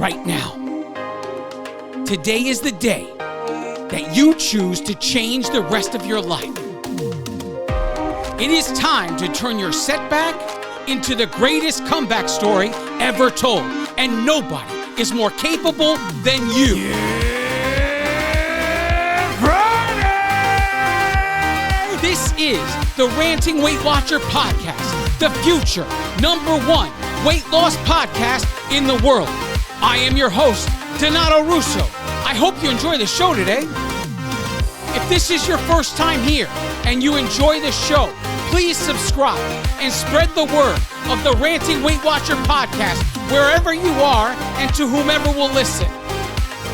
right now. Today is the day that you choose to change the rest of your life. It is time to turn your setback into the greatest comeback story ever told, and nobody is more capable than you. Friday! This is the Ranting Weight Watcher podcast, the future #1 weight loss podcast in the world. I am your host, Donato Russo. I hope you enjoy the show today. If this is your first time here and you enjoy the show, please subscribe and spread the word of the Ranting Weight Watcher podcast wherever you are and to whomever will listen.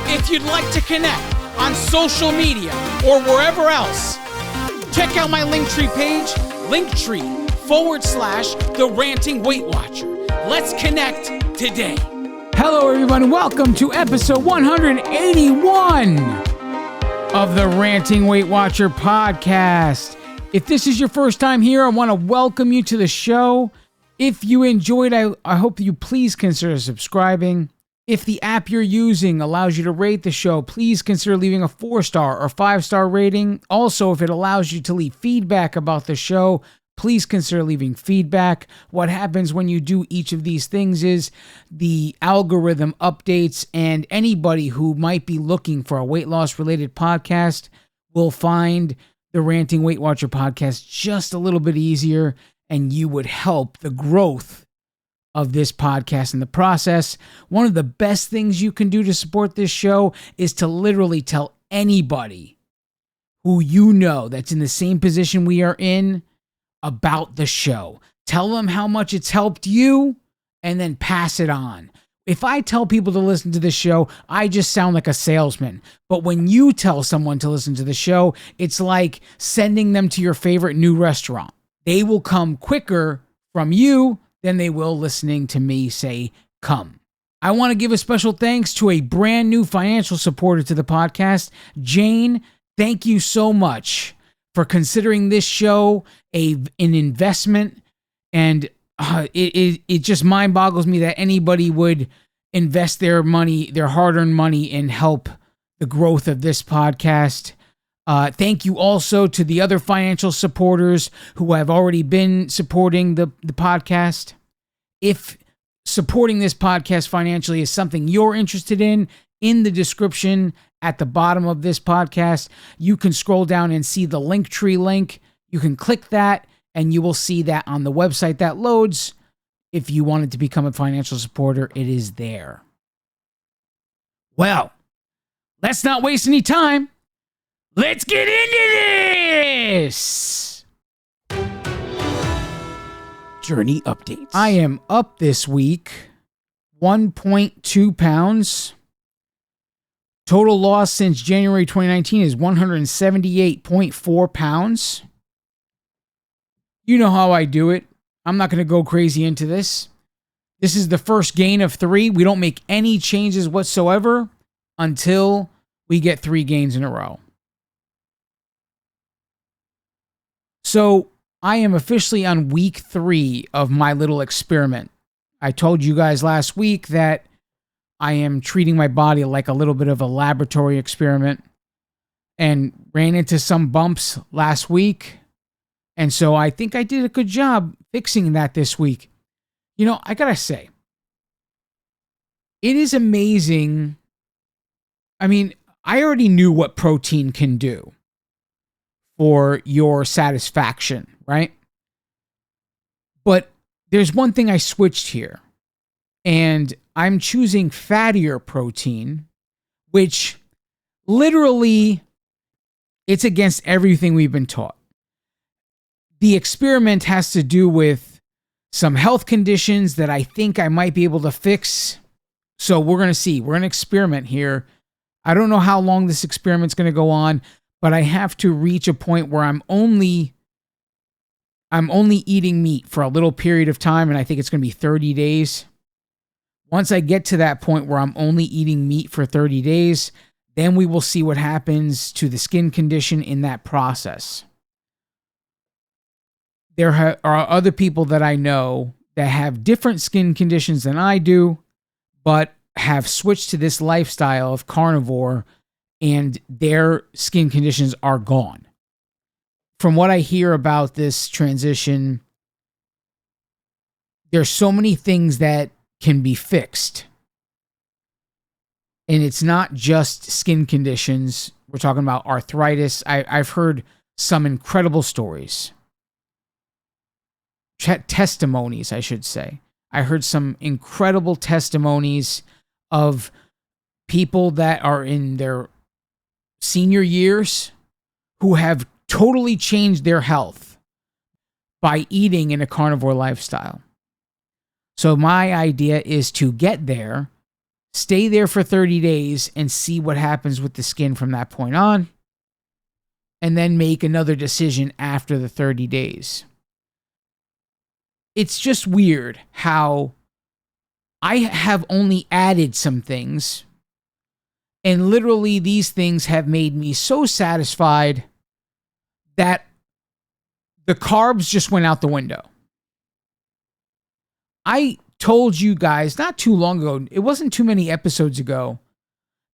If you'd like to connect on social media or wherever else, check out my Linktree page, Linktree/the Ranting Weight Watcher. Let's connect today. Hello, everyone. Welcome to episode 181 of the Ranting Weight Watcher podcast. If this is your first time here, I want to welcome you to the show. If you enjoyed, I hope you please consider subscribing. If the app you're using allows you to rate the show, please consider leaving a 4-star or 5-star rating. Also, if it allows you to leave feedback about the show, please consider leaving feedback. What happens when you do each of these things is the algorithm updates, and anybody who might be looking for a weight loss related podcast will find the Ranting Weight Watcher podcast just a little bit easier, and you would help the growth of this podcast in the process. One of the best things you can do to support this show is to literally tell anybody who you know that's in the same position we are in about the show. Tell them how much it's helped you and then pass it on. If I tell people to listen to the show, I just sound like a salesman. But when you tell someone to listen to the show, it's like sending them to your favorite new restaurant. They will come quicker from you than they will listening to me say, come. I want to give a special thanks to a brand new financial supporter to the podcast. Jane, thank you so much for considering this show an investment, and it just mind boggles me that anybody would invest their money, their hard-earned money, and help the growth of this podcast. Thank you also to the other financial supporters who have already been supporting the podcast. If supporting this podcast financially is something you're interested in the description at the bottom of this podcast, you can scroll down and see the Linktree link. You can click that, and you will see that on the website that loads. If you wanted to become a financial supporter, it is there. Well, let's not waste any time. Let's get into this! Journey updates. I am up this week 1.2 pounds. Total loss since January 2019 is 178.4 pounds. You know how I do it. I'm not going to go crazy into this. This is the first gain of 3. We don't make any changes whatsoever until we get 3 gains in a row. So I am officially on week 3 of my little experiment. I told you guys last week that I am treating my body like a little bit of a laboratory experiment, and ran into some bumps last week. And so I think I did a good job fixing that this week. You know, I gotta say, it is amazing. I mean, I already knew what protein can do for your satisfaction, right? But there's one thing I switched here, and I'm choosing fattier protein, which literally, it's against everything we've been taught. The experiment has to do with some health conditions that I think I might be able to fix. So we're going to see. We're going to experiment here. I don't know how long this experiment's going to go on, but I have to reach a point where I'm only eating meat for a little period of time, and I think it's going to be 30 days. Once I get to that point where I'm only eating meat for 30 days, then we will see what happens to the skin condition in that process. There are other people that I know that have different skin conditions than I do, but have switched to this lifestyle of carnivore and their skin conditions are gone. From what I hear about this transition, there's so many things that can be fixed. And it's not just skin conditions. We're talking about arthritis. I've heard some incredible stories. Testimonies, I should say. I heard some incredible testimonies of people that are in their senior years who have totally changed their health by eating in a carnivore lifestyle. So my idea is to get there, stay there for 30 days, and see what happens with the skin from that point on, and then make another decision after the 30 days. It's just weird how I have only added some things, and literally these things have made me so satisfied that the carbs just went out the window. I told you guys not too long ago, it wasn't too many episodes ago,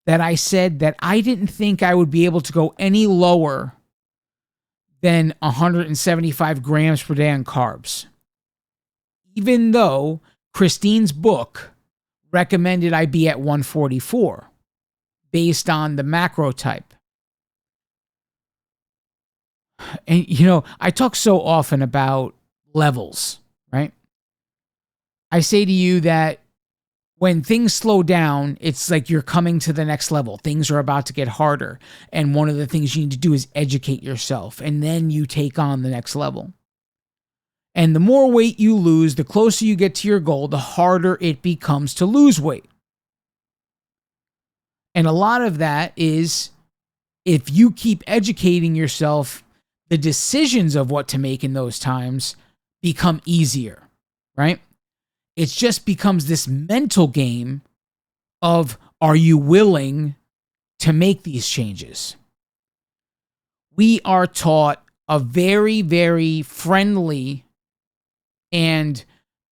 that I said that I didn't think I would be able to go any lower than 175 grams per day on carbs. Even though Christine's book recommended I be at 144 based on the macro type. And, you know, I talk so often about levels, right? I say to you that when things slow down, it's like you're coming to the next level. Things are about to get harder. And one of the things you need to do is educate yourself. And then you take on the next level. And the more weight you lose, the closer you get to your goal, the harder it becomes to lose weight. And a lot of that is if you keep educating yourself, the decisions of what to make in those times become easier, right? It just becomes this mental game of, are you willing to make these changes? We are taught a very, very friendly and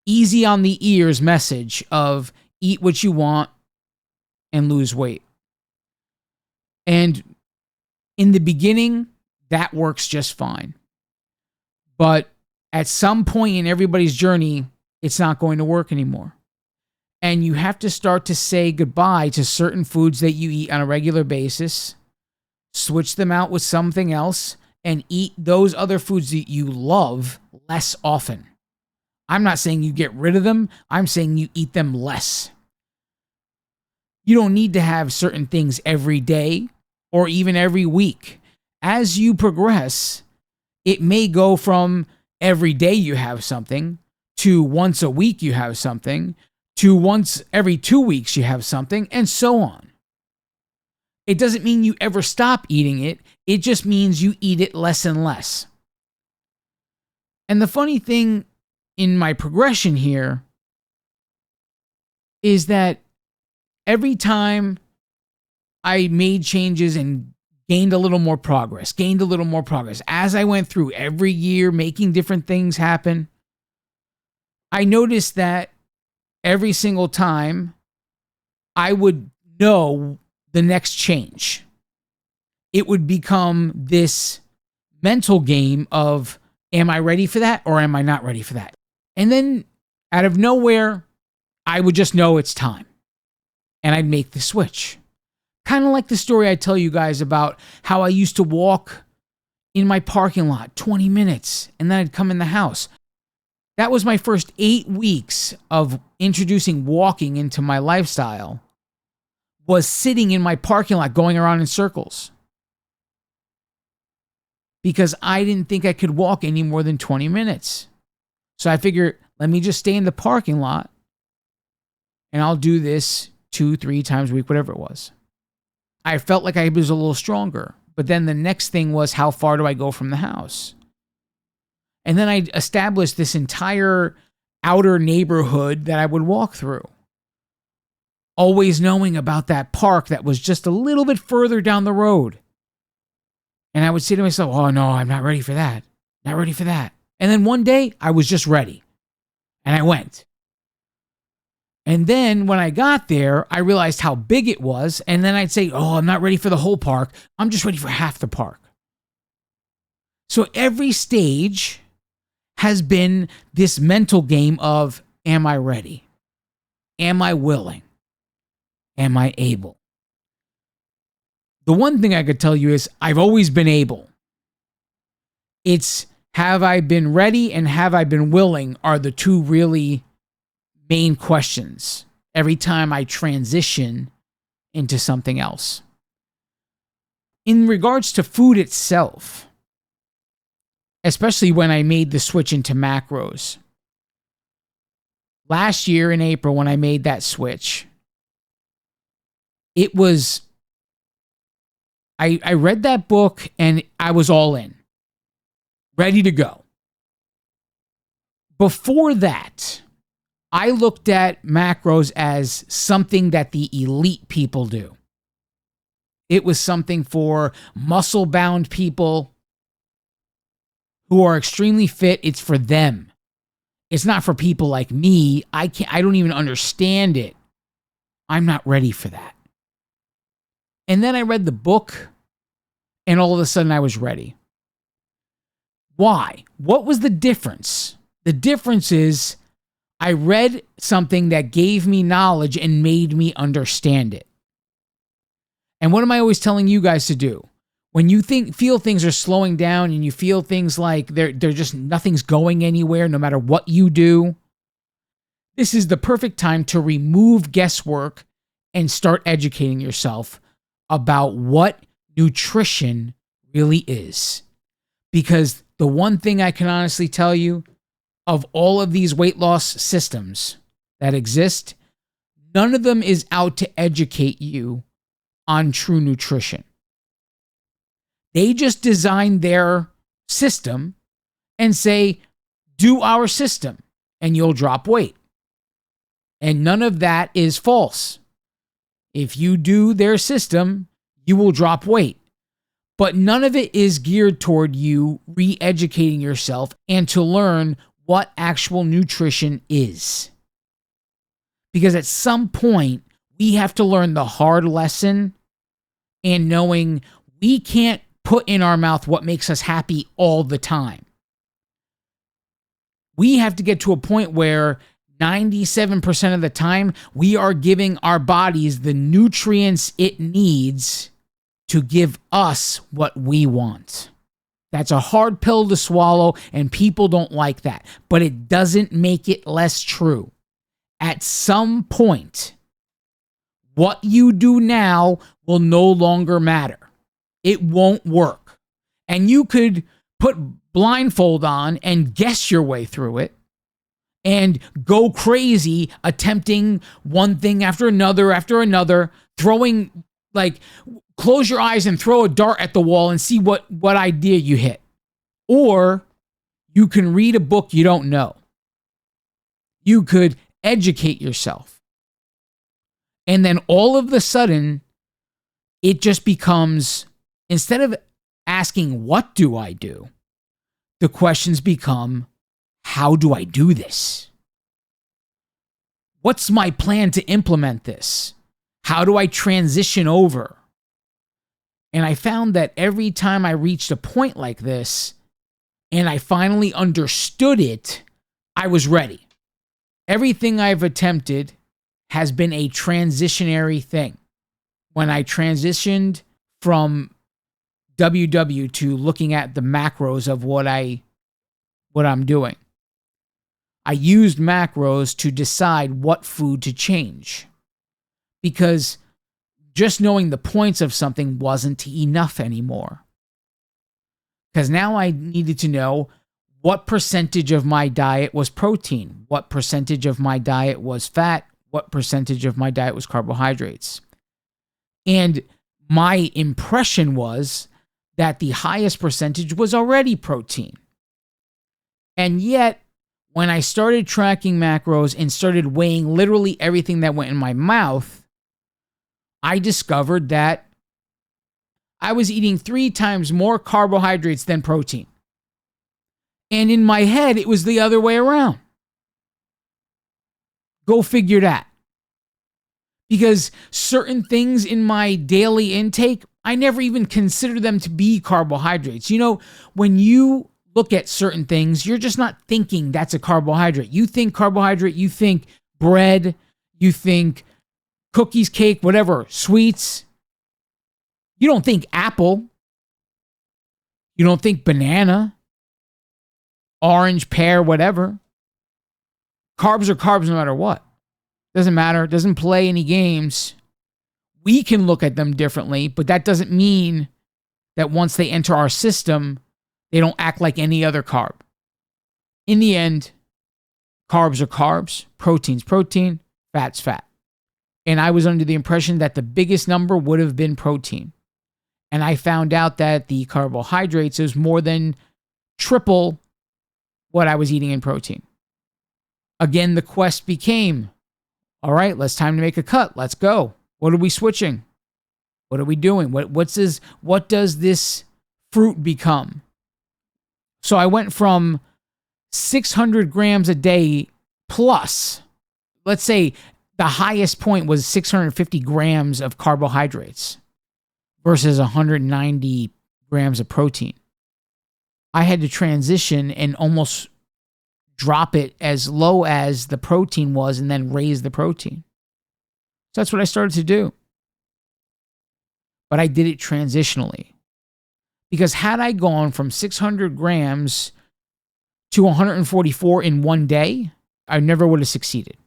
easy on the ears message of eat what you want and lose weight. And in the beginning, that works just fine. But at some point in everybody's journey, it's not going to work anymore. And you have to start to say goodbye to certain foods that you eat on a regular basis, switch them out with something else, and eat those other foods that you love less often. I'm not saying you get rid of them. I'm saying you eat them less. You don't need to have certain things every day or even every week. As you progress, it may go from every day you have something to once a week you have something to once every 2 weeks you have something, and so on. It doesn't mean you ever stop eating it. It just means you eat it less and less. And the funny thing in my progression here is that every time I made changes and gained a little more progress, as I went through every year making different things happen, I noticed that every single time I would know the next change. It would become this mental game of, am I ready for that or am I not ready for that? And then out of nowhere, I would just know it's time. And I'd make the switch. Kind of like the story I tell you guys about how I used to walk in my parking lot 20 minutes and then I'd come in the house. That was my first 8 weeks of introducing walking into my lifestyle, was sitting in my parking lot going around in circles. Because I didn't think I could walk any more than 20 minutes. So I figured, let me just stay in the parking lot and I'll do this 2-3 times a week, whatever it was. I felt like I was a little stronger. But then the next thing was, how far do I go from the house? And then I established this entire outer neighborhood that I would walk through. Always knowing about that park that was just a little bit further down the road. And I would say to myself, oh no, I'm not ready for that. Not ready for that. And then one day I was just ready. And I went. And then when I got there, I realized how big it was. And then I'd say, oh, I'm not ready for the whole park. I'm just ready for half the park. So every stage has been this mental game of, am I ready? Am I willing? Am I able? The one thing I could tell you is I've always been able. It's have I been ready and have I been willing are the two really main questions every time I transition into something else. In regards to food itself, especially when I made the switch into macros, last year in April when I made that switch, it was, I read that book and I was all in, ready to go. Before that, I looked at macros as something that the elite people do. It was something for muscle-bound people who are extremely fit. It's for them. It's not for people like me. I don't even understand it. I'm not ready for that. And then I read the book, and all of a sudden I was ready. Why? What was the difference? The difference is I read something that gave me knowledge and made me understand it. And what am I always telling you guys to do? When you feel things are slowing down and you feel things like they're just nothing's going anywhere no matter what you do, this is the perfect time to remove guesswork and start educating yourself about what nutrition really is. Because the one thing I can honestly tell you, of all of these weight loss systems that exist, none of them is out to educate you on true nutrition. They just design their system and say, do our system and you'll drop weight. And none of that is false. If you do their system, you will drop weight. But none of it is geared toward you re-educating yourself and to learn what actual nutrition is. Because at some point, we have to learn the hard lesson and knowing we can't put in our mouth what makes us happy all the time. We have to get to a point where 97% of the time, we are giving our bodies the nutrients it needs to give us what we want. That's a hard pill to swallow, and people don't like that. But it doesn't make it less true. At some point, what you do now will no longer matter. It won't work. And you could put blindfold on and guess your way through it and go crazy attempting one thing after another, throwing, like, close your eyes and throw a dart at the wall and see what idea you hit. Or you can read a book you don't know. You could educate yourself. And then all of a sudden, it just becomes, instead of asking, what do I do? The questions become, how do I do this? What's my plan to implement this? How do I transition over? And I found that every time I reached a point like this and I finally understood it, I was ready. Everything I've attempted has been a transitionary thing. When I transitioned from WW to looking at the macros of what I'm doing, I used macros to decide what food to change. Because just knowing the points of something wasn't enough anymore. Because now I needed to know what percentage of my diet was protein, what percentage of my diet was fat, what percentage of my diet was carbohydrates. And my impression was that the highest percentage was already protein. And yet, when I started tracking macros and started weighing literally everything that went in my mouth, I discovered that I was eating 3 times more carbohydrates than protein. And in my head, it was the other way around. Go figure that. because certain things in my daily intake, I never even consider them to be carbohydrates. You know, when you look at certain things, you're just not thinking that's a carbohydrate. You think carbohydrate, you think bread, you think cookies, cake, whatever, sweets. You don't think apple. You don't think banana, orange, pear, whatever. Carbs are carbs no matter what. Doesn't matter. Doesn't play any games. We can look at them differently, but that doesn't mean that once they enter our system, they don't act like any other carb. In the end, carbs are carbs, protein's protein, fat's fat. And I was under the impression that the biggest number would have been protein. And I found out that the carbohydrates is more than triple what I was eating in protein. Again, the quest became, all right, time to make a cut. Let's go. What are we switching? What are we doing? What does this fruit become? So I went from 600 grams a day plus, let's say the highest point was 650 grams of carbohydrates versus 190 grams of protein. I had to transition and almost drop it as low as the protein was and then raise the protein. So that's what I started to do. But I did it transitionally. Because had I gone from 600 grams to 144 in one day, I never would have succeeded.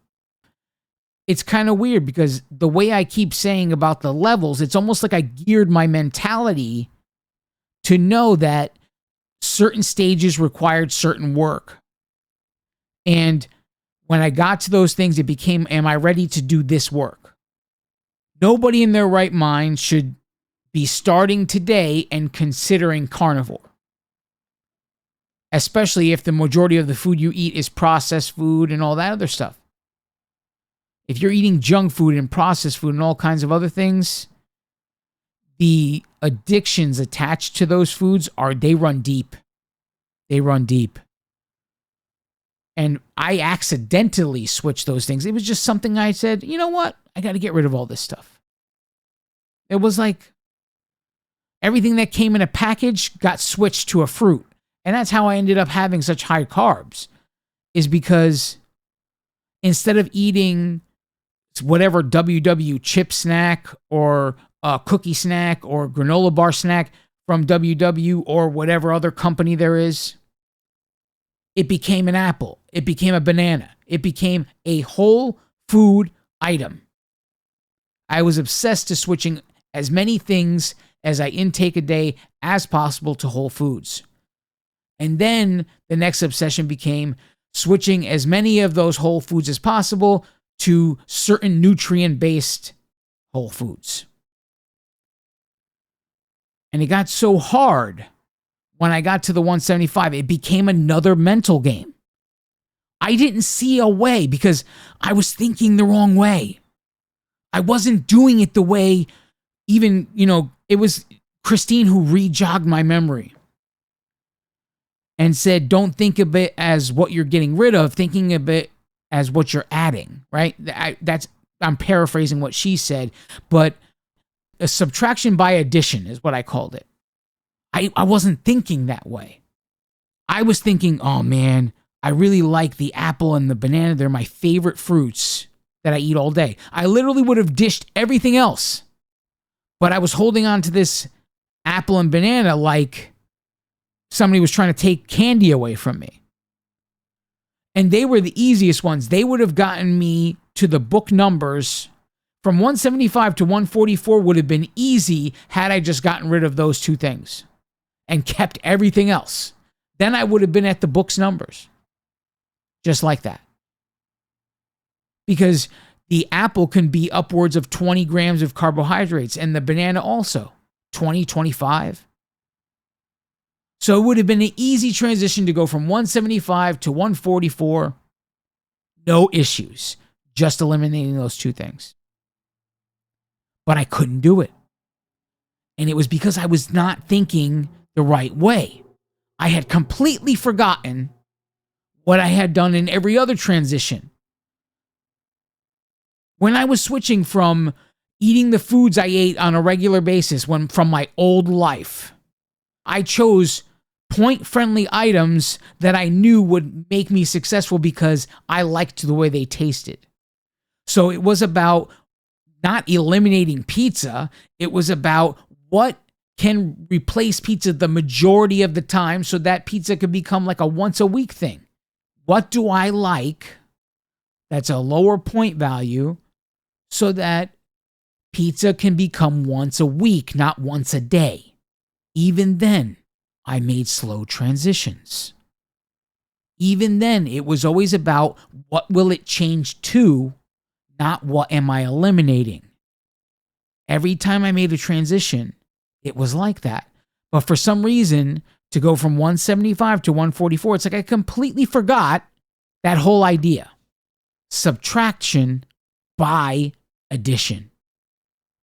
It's kind of weird because the way I keep saying about the levels, it's almost like I geared my mentality to know that certain stages required certain work. And when I got to those things, it became, am I ready to do this work? Nobody in their right mind should be starting today and considering carnivore. Especially if the majority of the food you eat is processed food and all that other stuff. If you're eating junk food and processed food and all kinds of other things, the addictions attached to those foods they run deep. They run deep. And I accidentally switched those things. It was just something I said, you know what? I got to get rid of all this stuff. It was like everything that came in a package got switched to a fruit. And that's how I ended up having such high carbs, is because instead of eating whatever WW chip snack or a cookie snack or granola bar snack from WW or whatever other company there is, it became an apple. It became a banana. It became a whole food item. I was obsessed to switching as many things as I intake a day as possible to whole foods. And then the next obsession became switching as many of those whole foods as possible to certain nutrient-based whole foods. And it got so hard when I got to the 175, it became another mental game. I didn't see a way because I was thinking the wrong way. I wasn't doing it the way even, it was Christine who re-jogged my memory and said, don't think of it as what you're getting rid of, thinking of it as what you're adding, right? I'm paraphrasing what she said, but a subtraction by addition is what I called it. I wasn't thinking that way. I was thinking, oh man, I really like the apple and the banana. They're my favorite fruits that I eat all day. I literally would have dished everything else, but I was holding on to this apple and banana like somebody was trying to take candy away from me. And they were the easiest ones. They would have gotten me to the book numbers from 175 to 144 would have been easy had I just gotten rid of those two things and kept everything else. Then I would have been at the book's numbers. Just like that. Because the apple can be upwards of 20 grams of carbohydrates and the banana also 20, 25. So it would have been an easy transition to go from 175 to 144. No issues. Just eliminating those two things. But I couldn't do it. And it was because I was not thinking the right way. I had completely forgotten what I had done in every other transition. When I was switching from eating the foods I ate on a regular basis from my old life, I chose point-friendly items that I knew would make me successful because I liked the way they tasted. So it was about not eliminating pizza. It was about what can replace pizza the majority of the time so that pizza could become like a once-a-week thing. What do I like that's a lower point value so that pizza can become once a week, not once a day? Even then, I made slow transitions. Even then, it was always about what will it change to, not what am I eliminating. Every time I made a transition, it was like that. But for some reason, to go from 175 to 144, it's like I completely forgot that whole idea. Subtraction by addition.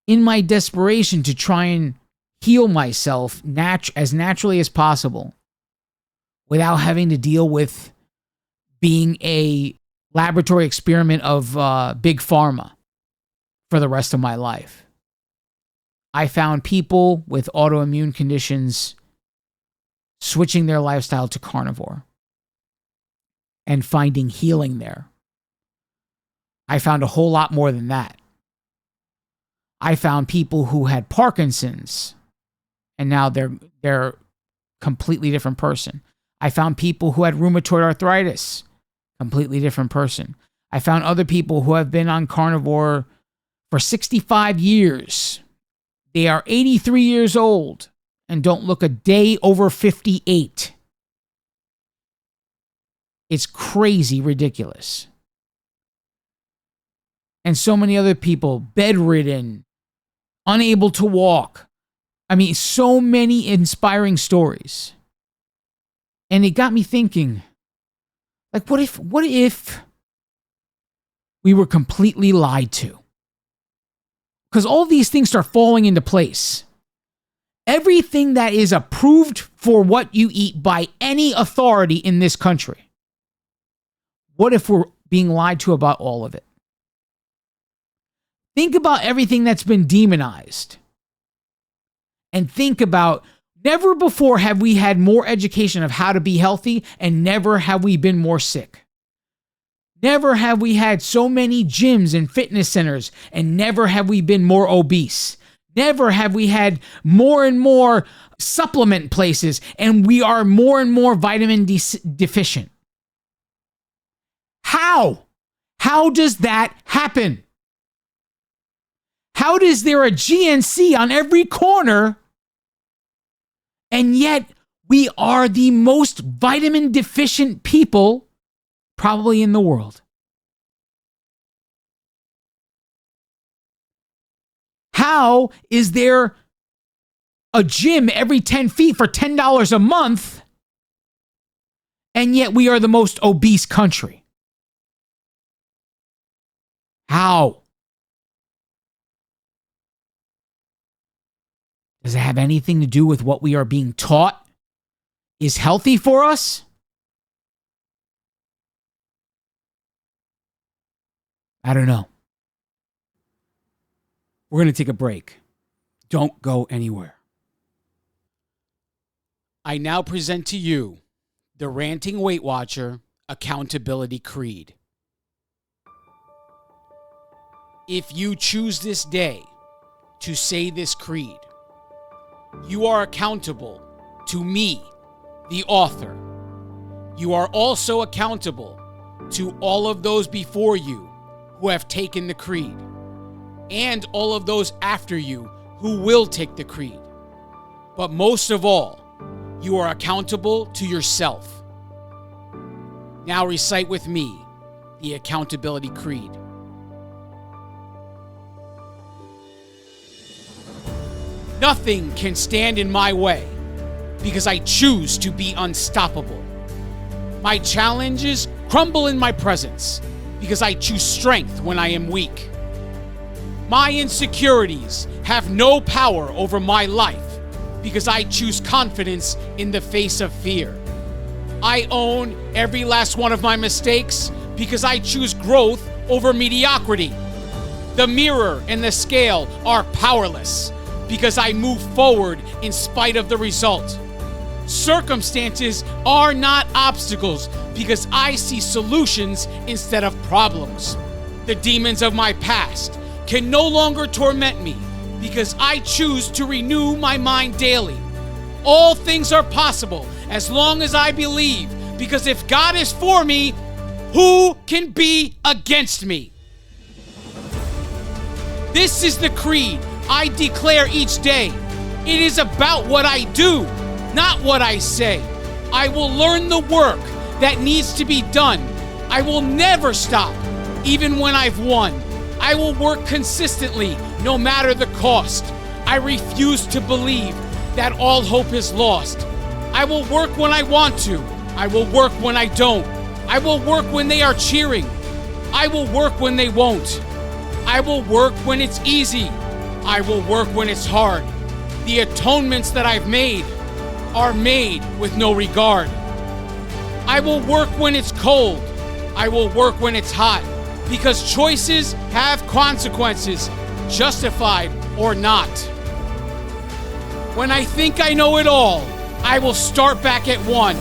In my desperation to try and heal myself as naturally as possible without having to deal with being a laboratory experiment of big pharma for the rest of my life, I found people with autoimmune conditions switching their lifestyle to carnivore and finding healing there. I found a whole lot more than that. I found people who had Parkinson's and now they're completely different person. I found people who had rheumatoid arthritis, completely different person. I found other people who have been on carnivore for 65 years. They are 83 years old and don't look a day over 58. It's crazy ridiculous. And so many other people, bedridden, unable to walk. I mean, so many inspiring stories. And it got me thinking, like, what if we were completely lied to? Because all these things start falling into place. Everything that is approved for what you eat by any authority in this country. What if we're being lied to about all of it? Think about everything that's been demonized. And think about, never before have we had more education of how to be healthy, and never have we been more sick. Never have we had so many gyms and fitness centers, and never have we been more obese. Never have we had more and more supplement places, and we are more and more vitamin D deficient. How? How does that happen? How is there a GNC on every corner, and yet we are the most vitamin deficient people probably in the world? How is there a gym every 10 feet for $10 a month, and yet we are the most obese country? How? Does it have anything to do with what we are being taught is healthy for us? I don't know. We're going to take a break. Don't go anywhere. I now present to you the Ranting Weight Watcher Accountability Creed. If you choose this day to say this creed, you are accountable to me, the author. You are also accountable to all of those before you who have taken the creed, and all of those after you who will take the creed. But most of all, you are accountable to yourself. Now recite with me the Accountability Creed. Nothing can stand in my way because I choose to be unstoppable. My challenges crumble in my presence because I choose strength when I am weak. My insecurities have no power over my life because I choose confidence in the face of fear. I own every last one of my mistakes because I choose growth over mediocrity. The mirror and the scale are powerless because I move forward in spite of the result. Circumstances are not obstacles because I see solutions instead of problems. The demons of my past can no longer torment me because I choose to renew my mind daily. All things are possible as long as I believe, because if God is for me, who can be against me? This is the creed I declare each day. It is about what I do, not what I say. I will learn the work that needs to be done. I will never stop, even when I've won. I will work consistently, no matter the cost. I refuse to believe that all hope is lost. I will work when I want to. I will work when I don't. I will work when they are cheering. I will work when they won't. I will work when it's easy. I will work when it's hard. The atonements that I've made are made with no regard. I will work when it's cold. I will work when it's hot, because choices have consequences, justified or not. When I think I know it all, I will start back at one,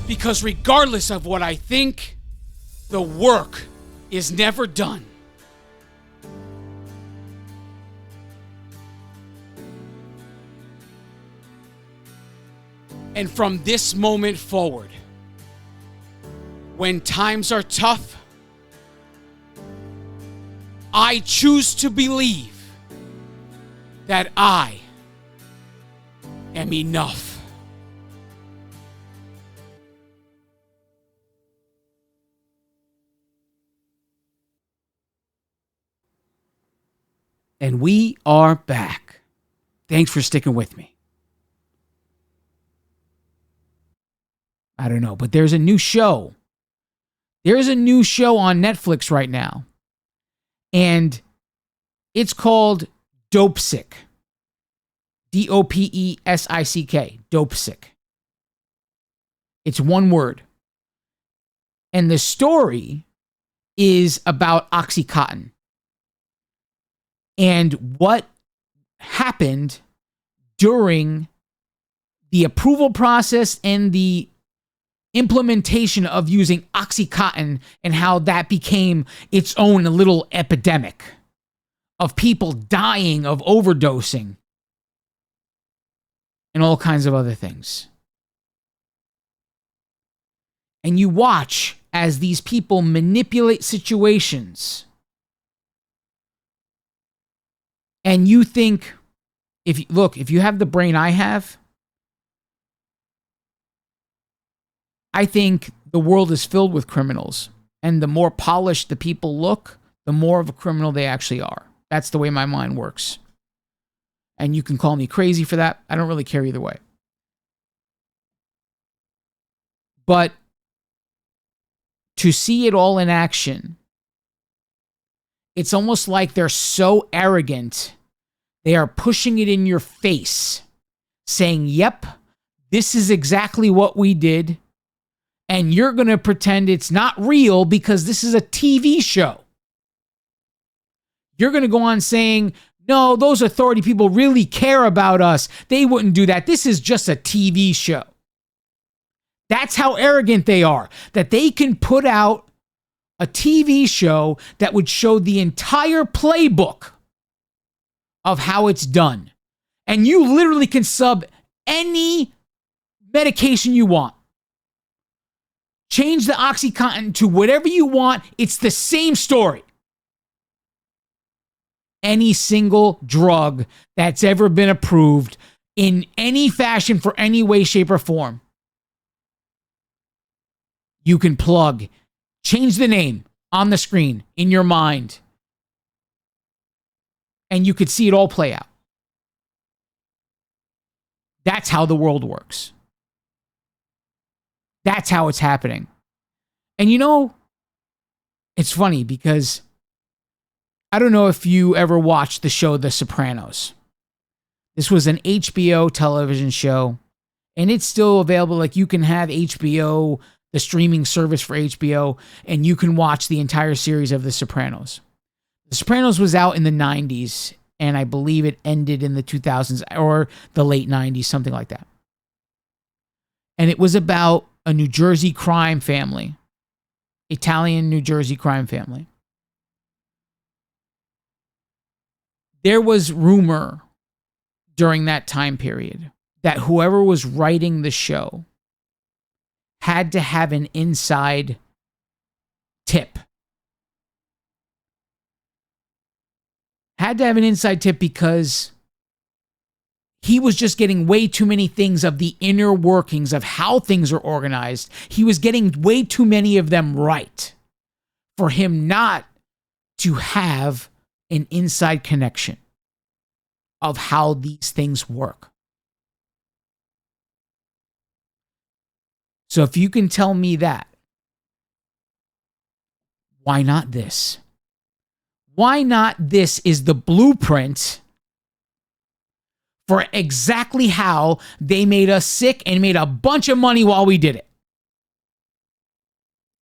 because regardless of what I think, the work is never done. And from this moment forward, when times are tough, I choose to believe that I am enough. And we are back. Thanks for sticking with me. I don't know, but there's a new show. There's a new show on Netflix right now. And it's called Dopesick. Dopesick. Dopesick. It's one word. And the story is about Oxycontin and what happened during the approval process and the implementation of using Oxycontin, and how that became its own little epidemic of people dying of overdosing and all kinds of other things. And you watch as these people manipulate situations. And you think, if you have the brain I have, I think the world is filled with criminals. And the more polished the people look, the more of a criminal they actually are. That's the way my mind works. And you can call me crazy for that. I don't really care either way. But to see it all in action, it's almost like they're so arrogant, they are pushing it in your face, saying, yep, this is exactly what we did. And you're going to pretend it's not real because this is a TV show. You're going to go on saying, no, those authority people really care about us. They wouldn't do that. This is just a TV show. That's how arrogant they are, that they can put out a TV show that would show the entire playbook of how it's done. And you literally can sub any medication you want. Change the Oxycontin to whatever you want. It's the same story. Any single drug that's ever been approved in any fashion for any way, shape, or form, you can plug, change the name on the screen in your mind, and you could see it all play out. That's how the world works. That's how it's happening. And you know, it's funny because I don't know if you ever watched the show The Sopranos. This was an HBO television show, and it's still available. Like, you can have HBO, the streaming service for HBO, and you can watch the entire series of The Sopranos. The The Sopranos was out in the 90s, and I believe it ended in the 2000s or the late 90s, something like that. And it was about a New Jersey crime family, Italian New Jersey crime family. There was rumor during that time period that whoever was writing the show had to have an inside tip. Had to have an inside tip because he was just getting way too many things of the inner workings of how things are organized. He was getting way too many of them right for him not to have an inside connection of how these things work. So if you can tell me that, why not this? Why not this is the blueprint for exactly how they made us sick and made a bunch of money while we did it.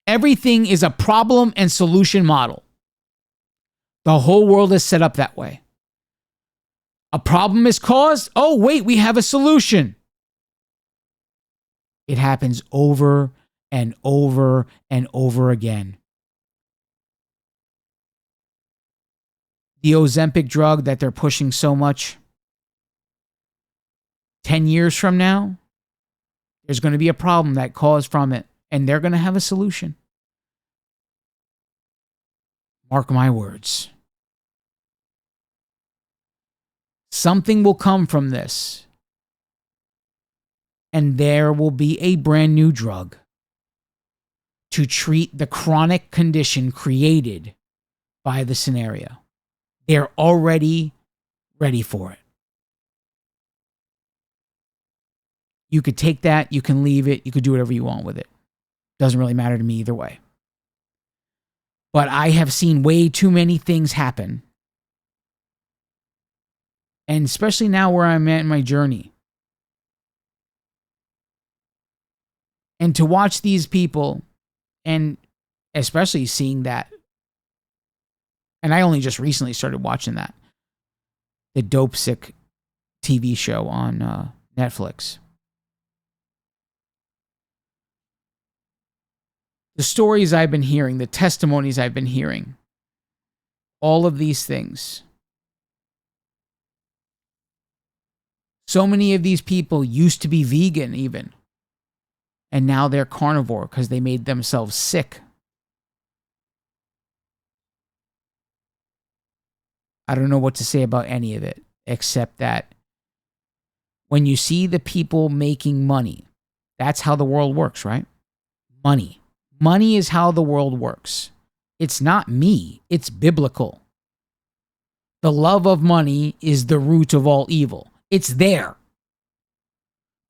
Everything is a problem and solution model. The whole world is set up that way. A problem is caused. Oh, wait, we have a solution. It happens over and over and over again. The Ozempic drug that they're pushing so much, 10 years from now, there's going to be a problem that caused from it, and they're going to have a solution. Mark my words. Something will come from this, and there will be a brand new drug to treat the chronic condition created by the scenario. They're already ready for it. You could take that, you can leave it, you could do whatever you want with it. Doesn't really matter to me either way. But I have seen way too many things happen. And especially now where I'm at in my journey. And to watch these people, and especially seeing that, and I only just recently started watching that, the Dope Sick TV show on Netflix. The stories I've been hearing, the testimonies I've been hearing, all of these things. So many of these people used to be vegan even. And now they're carnivore because they made themselves sick. I don't know what to say about any of it, except that when you see the people making money, that's how the world works, right? Money. Money is how the world works. It's not me. It's biblical. The love of money is the root of all evil. It's there.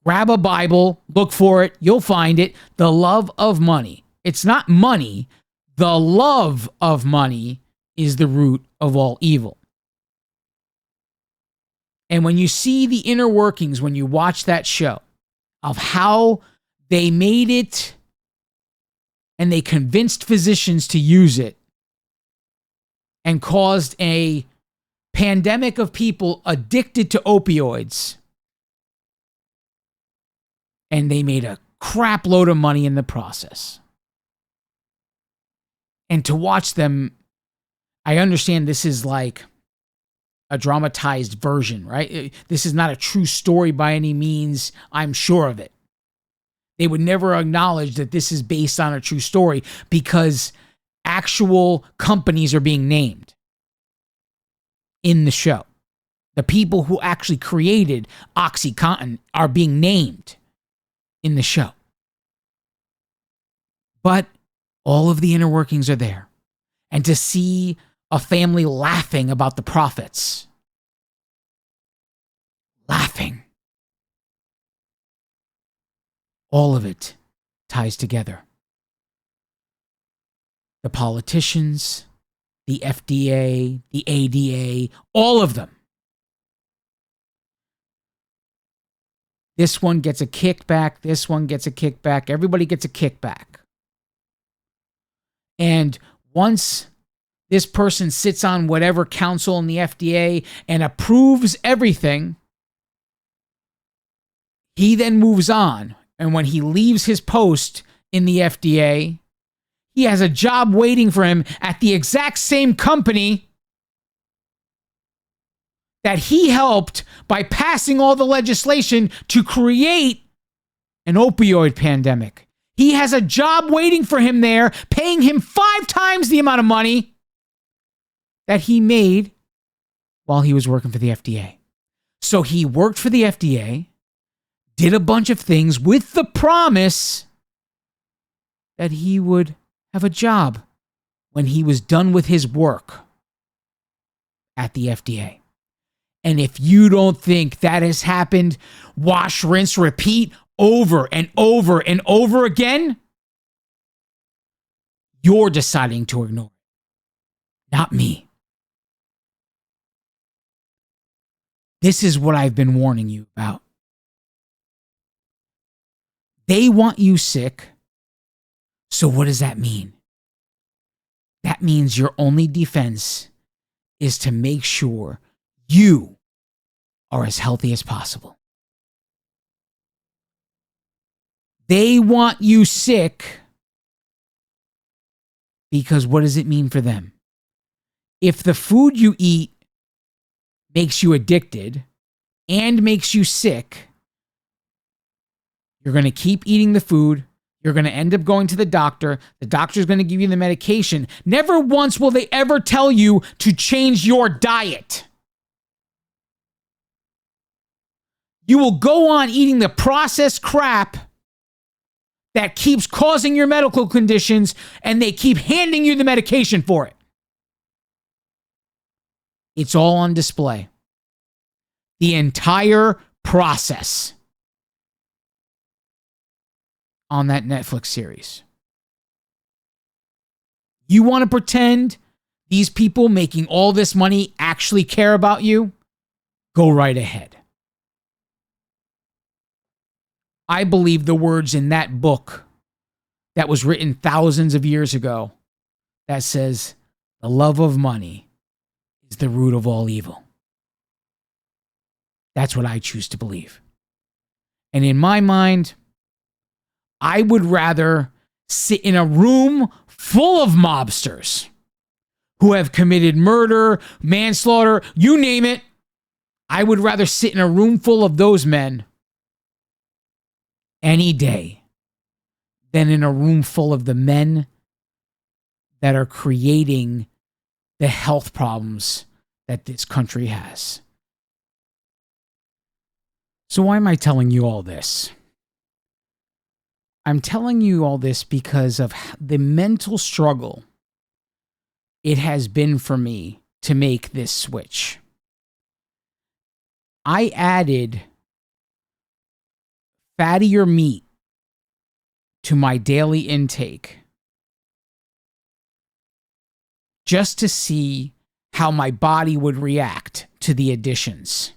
Grab a Bible, look for it, you'll find it. The love of money. It's not money. The love of money is the root of all evil. And when you see the inner workings, when you watch that show, of how they made it and they convinced physicians to use it and caused a pandemic of people addicted to opioids, and they made a crap load of money in the process. And to watch them, I understand this is like a dramatized version, right? This is not a true story by any means. I'm sure of it. They would never acknowledge that this is based on a true story because actual companies are being named in the show. The people who actually created OxyContin are being named in the show. But all of the inner workings are there. And to see a family laughing about the profits. Laughing. All of it ties together. The politicians, the FDA, the ADA, all of them. This one gets a kickback. This one gets a kickback. Everybody gets a kickback. And once This person sits on whatever council in the FDA and approves everything. He then moves on. And when he leaves his post in the FDA, he has a job waiting for him at the exact same company that he helped by passing all the legislation to create an opioid pandemic. He has a job waiting for him there, paying him 5 times the amount of money that he made while he was working for the FDA. So he worked for the FDA, did a bunch of things with the promise that he would have a job when he was done with his work at the FDA. And if you don't think that has happened, wash, rinse, repeat over and over and over again, you're deciding to ignore it, not me. This is what I've been warning you about. They want you sick. So what does that mean? That means your only defense is to make sure you are as healthy as possible. They want you sick because what does it mean for them? If the food you eat makes you addicted and makes you sick, you're going to keep eating the food. You're going to end up going to the doctor. The doctor's going to give you the medication. Never once will they ever tell you to change your diet. You will go on eating the processed crap that keeps causing your medical conditions, and they keep handing you the medication for it. It's all on display. The entire process on that Netflix series. You want to pretend these people making all this money actually care about you? Go right ahead. I believe the words in that book that was written thousands of years ago that says, the love of money is the root of all evil. That's what I choose to believe. And in my mind, I would rather sit in a room full of mobsters who have committed murder, manslaughter, you name it. I would rather sit in a room full of those men any day than in a room full of the men that are creating the health problems that this country has. So why am I telling you all this? I'm telling you all this because of the mental struggle it has been for me to make this switch. I added fattier meat to my daily intake just to see how my body would react to the additions.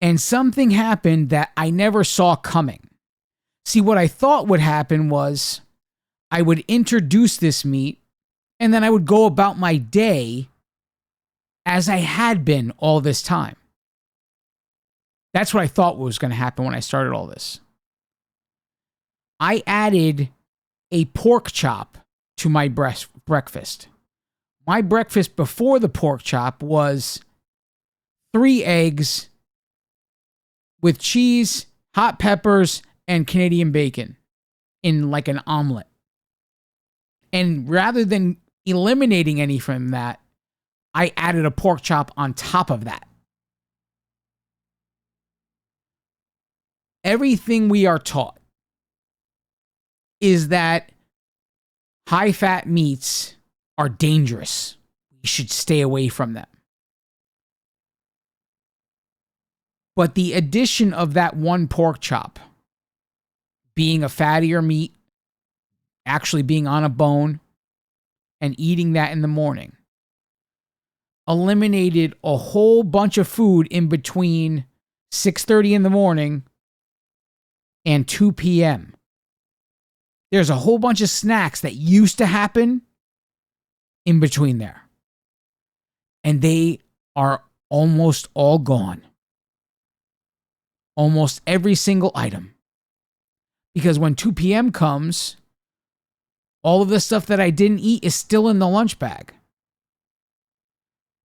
And something happened that I never saw coming. See, what I thought would happen was I would introduce this meat and then I would go about my day as I had been all this time. That's what I thought was going to happen when I started all this. I added a pork chop to my breakfast. My breakfast before the pork chop was 3 eggs with cheese, hot peppers, and Canadian bacon in like an omelet. And rather than eliminating any from that, I added a pork chop on top of that. Everything we are taught is that high-fat meats are dangerous. We should stay away from them. But the addition of that one pork chop being a fattier meat, actually being on a bone, and eating that in the morning, eliminated a whole bunch of food in between 6:30 in the morning and 2 p.m. There's a whole bunch of snacks that used to happen in between there. And they are almost all gone. Almost every single item. Because when 2 p.m. comes, all of the stuff that I didn't eat is still in the lunch bag.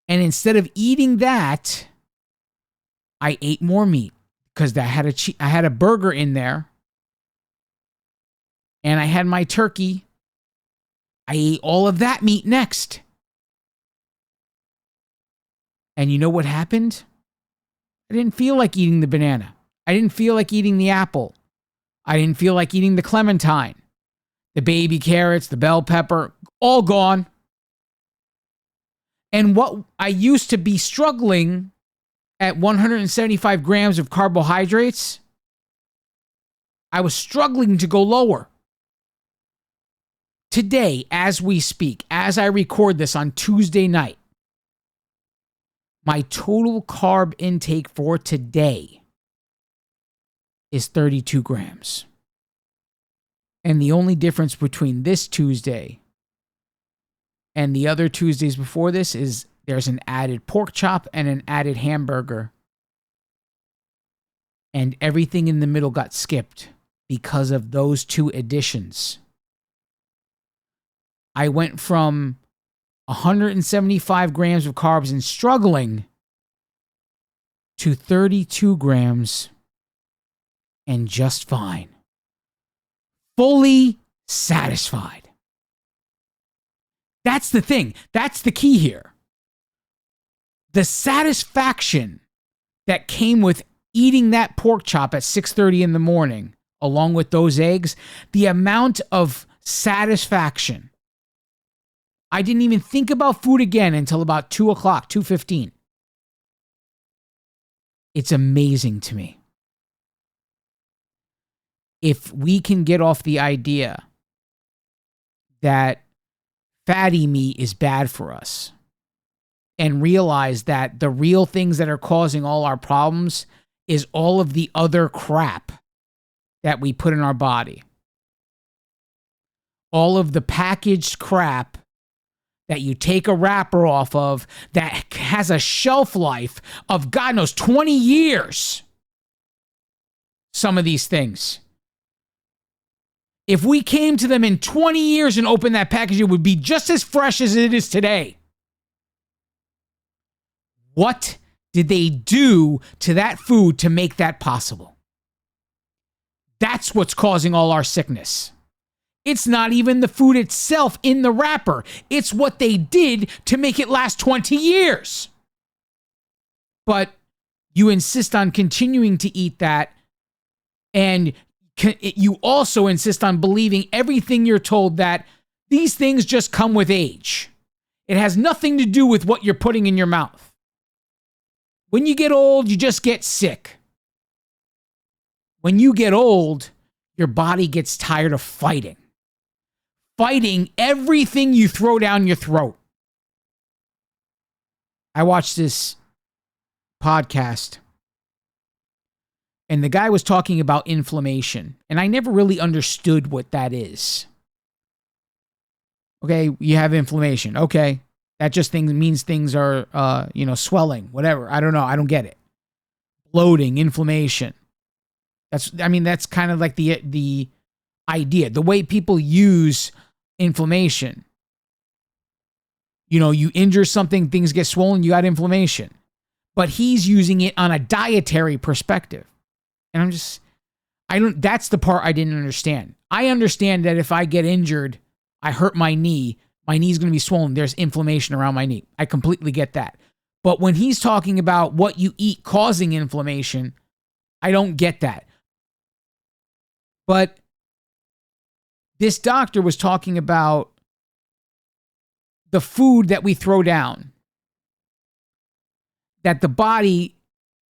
And instead of eating that, I ate more meat because I had a burger in there. And I had my turkey. I ate all of that meat next. And you know what happened? I didn't feel like eating the banana. I didn't feel like eating the apple. I didn't feel like eating the clementine. The baby carrots, the bell pepper, all gone. And what I used to be struggling at 175 grams of carbohydrates, I was struggling to go lower. Today, as we speak, as I record this on Tuesday night, my total carb intake for today is 32 grams. And the only difference between this Tuesday and the other Tuesdays before this is there's an added pork chop and an added hamburger. And everything in the middle got skipped because of those two additions. I went from 175 grams of carbs and struggling to 32 grams and just fine. Fully satisfied. That's the thing. That's the key here. The satisfaction that came with eating that pork chop at 6:30 in the morning, along with those eggs, the amount of satisfaction. I didn't even think about food again until about 2 o'clock, 2:15. It's amazing to me. If we can get off the idea that fatty meat is bad for us and realize that the real things that are causing all our problems is all of the other crap that we put in our body. All of the packaged crap that you take a wrapper off of that has a shelf life of God knows 20 years. Some of these things. If we came to them in 20 years and opened that package, it would be just as fresh as it is today. What did they do to that food to make that possible? That's what's causing all our sickness. It's not even the food itself in the wrapper. It's what they did to make it last 20 years. But you insist on continuing to eat that, and you also insist on believing everything you're told that these things just come with age. It has nothing to do with what you're putting in your mouth. When you get old, you just get sick. When you get old, your body gets tired of fighting. Fighting everything you throw down your throat. I watched this podcast, and the guy was talking about inflammation, and I never really understood what that is. Okay, you have inflammation. Okay, that just means things are, swelling, whatever. I don't know. I don't get it. Bloating, inflammation. That's kind of like the idea, the way people use inflammation. You injure something, things get swollen, you got inflammation. But he's using it on a dietary perspective. And that's the part I didn't understand. I understand that if I get injured, I hurt my knee's going to be swollen. There's inflammation around my knee. I completely get that. But when he's talking about what you eat causing inflammation, I don't get that. But this doctor was talking about the food that we throw down, that the body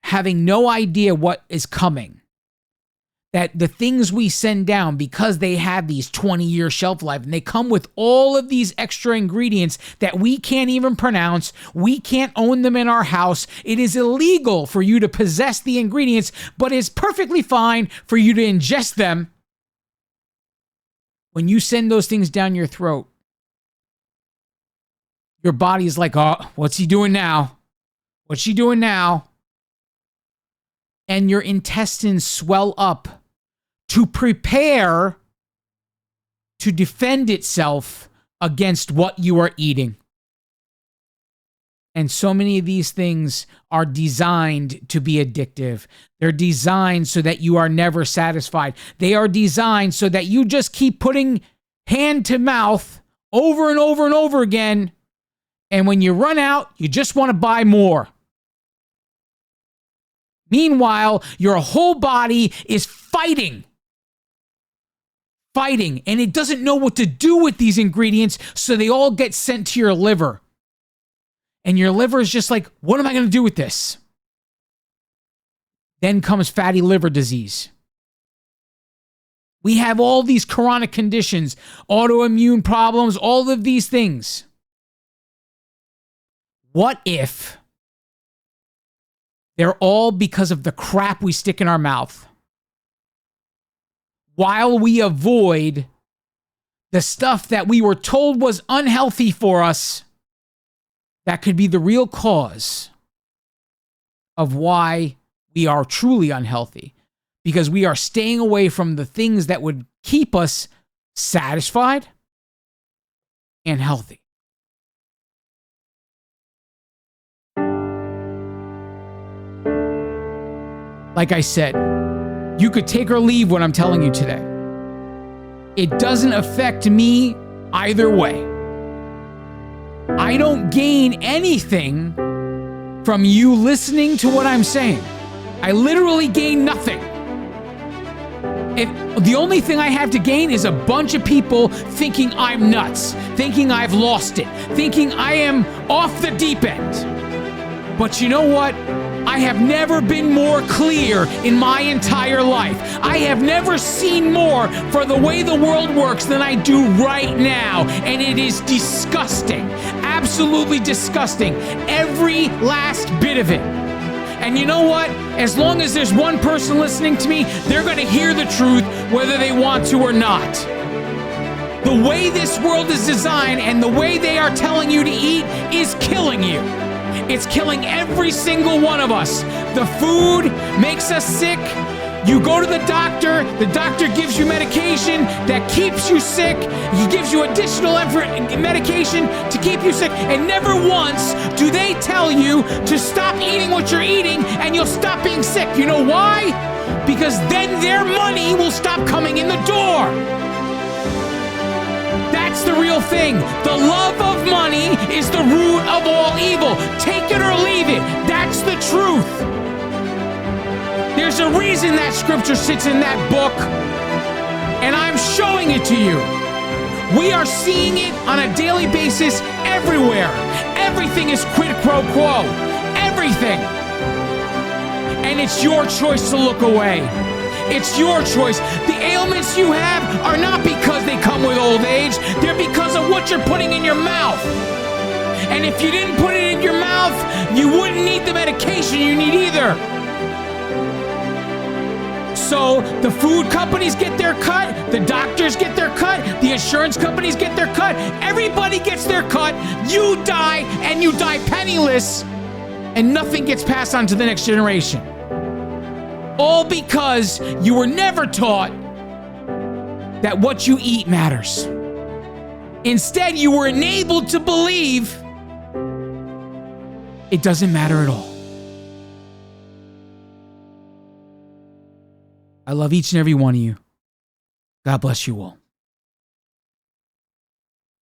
having no idea what is coming, that the things we send down, because they have these 20-year shelf life and they come with all of these extra ingredients that we can't even pronounce, we can't own them in our house. It is illegal for you to possess the ingredients, but it's perfectly fine for you to ingest them. When you send those things down your throat, your body is like, oh, what's he doing now? What's she doing now? And your intestines swell up to prepare to defend itself against what you are eating. And so many of these things are designed to be addictive. They're designed so that you are never satisfied. They are designed so that you just keep putting hand to mouth over and over and over again. And when you run out, you just want to buy more. Meanwhile, your whole body is fighting, and it doesn't know what to do with these ingredients, so they all get sent to your liver. And your liver is just like, what am I going to do with this? Then comes fatty liver disease. We have all these chronic conditions, autoimmune problems, all of these things. What if they're all because of the crap we stick in our mouth? While we avoid the stuff that we were told was unhealthy for us, that could be the real cause of why we are truly unhealthy. Because we are staying away from the things that would keep us satisfied and healthy. Like I said, you could take or leave what I'm telling you today. It doesn't affect me either way. I don't gain anything from you listening to what I'm saying. I literally gain nothing. The only thing I have to gain is a bunch of people thinking I'm nuts, thinking I've lost it, thinking I am off the deep end. But you know what? I have never been more clear in my entire life. I have never seen more for the way the world works than I do right now. And it is disgusting. Absolutely disgusting. Every last bit of it. And you know what? As long as there's one person listening to me, they're going to hear the truth whether they want to or not. The way this world is designed and the way they are telling you to eat is killing you. It's killing every single one of us. The food makes us sick. You go to the doctor gives you medication that keeps you sick. He gives you additional medication to keep you sick. And never once do they tell you to stop eating what you're eating and you'll stop being sick. You know why? Because then their money will stop coming in the door. That's the real thing. The love of money is the root of all evil. Take it or leave it. That's the truth. There's a reason that scripture sits in that book, and I'm showing it to you. We are seeing it on a daily basis everywhere. Everything is quid pro quo. Everything. And it's your choice to look away. It's your choice. The ailments you have are not because they come with old age. They're because of what you're putting in your mouth. And if you didn't put it in your mouth, you wouldn't need the medication you need either. So the food companies get their cut, the doctors get their cut, the insurance companies get their cut, everybody gets their cut. You die, and you die penniless, and nothing gets passed on to the next generation. All because you were never taught that what you eat matters. Instead, you were enabled to believe it doesn't matter at all. I love each and every one of you. God bless you all.